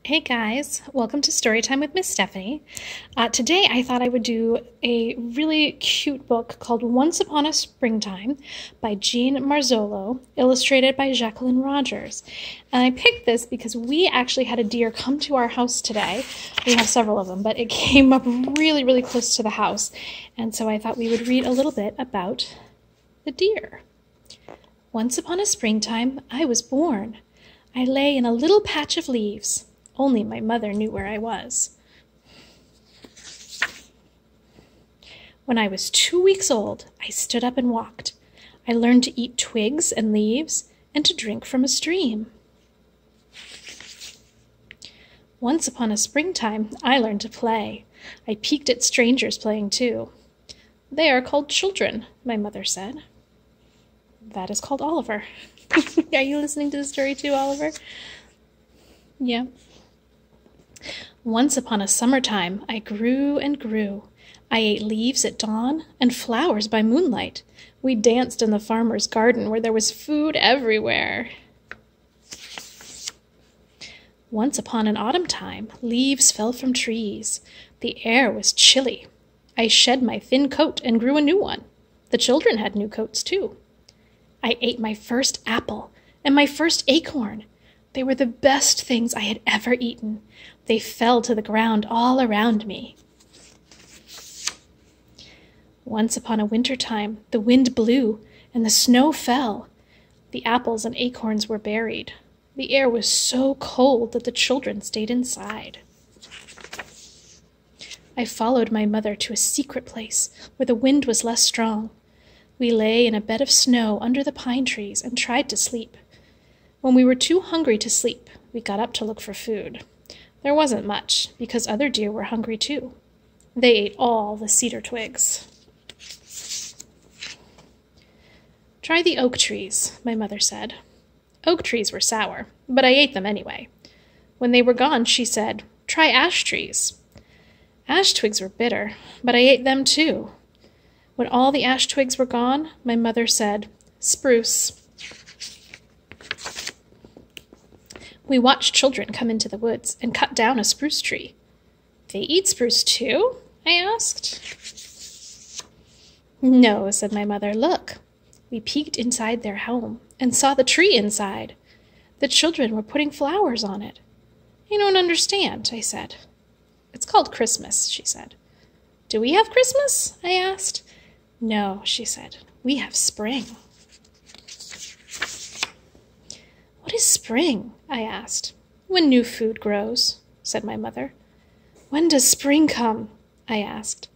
Hey guys, welcome to Storytime with Miss Stefanie. Today I thought I would do a really cute book called Once Upon a Springtime by Jean Marzollo, illustrated by Jacqueline Rogers. And I picked this because we actually had a deer come to our house today. We have several of them, but it came up really close to the house. And so I thought we would read a little bit about the deer. Once upon a springtime, I was born. I lay in a little patch of leaves. Only my mother knew where I was. When I was 2 weeks old, I stood up and walked. I learned to eat twigs and leaves and to drink from a stream. Once upon a springtime, I learned to play. I peeked at strangers playing too. They are called children, my mother said. That is called Oliver. Are you listening to the story too, Oliver? Yeah. Once upon a summertime, I grew and grew. I ate leaves at dawn and flowers by moonlight. We danced in the farmer's garden where there was food everywhere. Once upon an autumn time, leaves fell from trees. The air was chilly. I shed my thin coat and grew a new one. The children had new coats too. I ate my first apple and my first acorn. They were the best things I had ever eaten. They fell to the ground all around me. Once upon a winter time, the wind blew and the snow fell. The apples and acorns were buried. The air was so cold that the children stayed inside. I followed my mother to a secret place where the wind was less strong. We lay in a bed of snow under the pine trees and tried to sleep. When we were too hungry to sleep, we got up to look for food. There wasn't much, because other deer were hungry too. They ate all the cedar twigs. Try the oak trees, my mother said. Oak trees were sour, but I ate them anyway. When they were gone, she said, try ash trees. Ash twigs were bitter, but I ate them too. When all the ash twigs were gone, my mother said, spruce. We watched children come into the woods and cut down a spruce tree. They eat spruce too? I asked. No, said my mother. Look. We peeked inside their home and saw the tree inside. The children were putting flowers on it. I don't understand, I said. It's called Christmas, she said. Do we have Christmas? I asked. No, she said. We have spring. What is spring? I asked. When new food grows, said my mother. When does spring come? I asked.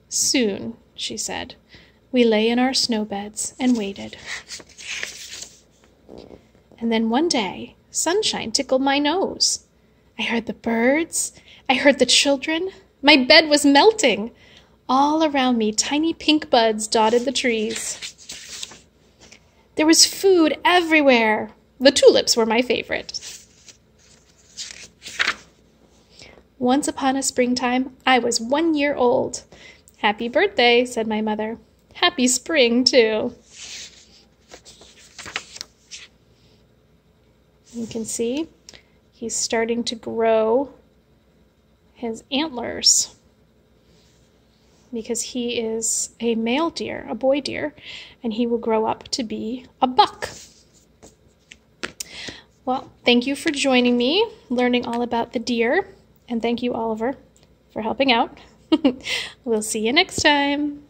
Soon, she said. We lay in our snow beds and waited. And then one day, sunshine tickled my nose. I heard the birds. I heard the children. My bed was melting. All around me, tiny pink buds dotted the trees. There was food everywhere. The tulips were my favorite. Once upon a springtime, I was 1 year old. Happy birthday, said my mother. Happy spring, too. You can see he's starting to grow his antlers because he is a male deer, a boy deer, and he will grow up to be a buck. Well, thank you for joining me, learning all about the deer, and thank you, Oliver, for helping out. We'll see you next time.